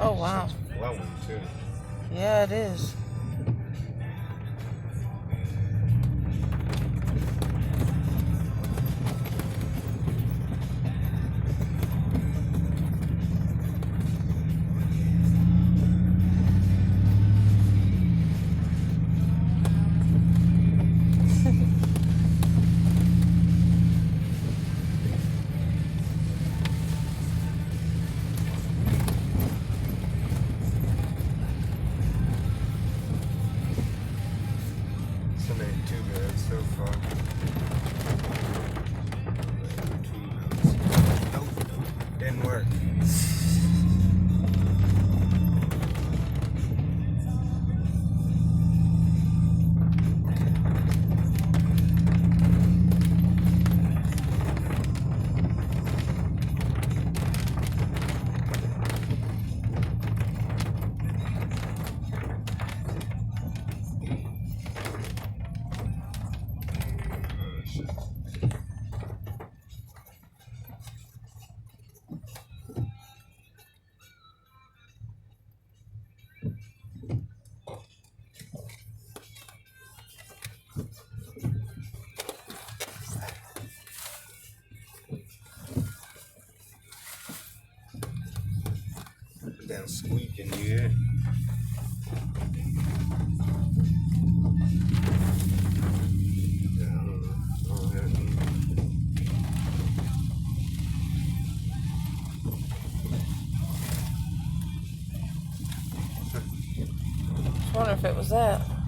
Oh, wow. Shit's flowing too. Yeah, it is. This one ain't too bad so far. Nope, didn't work. Damn squeaking here. I was wondering if it was that.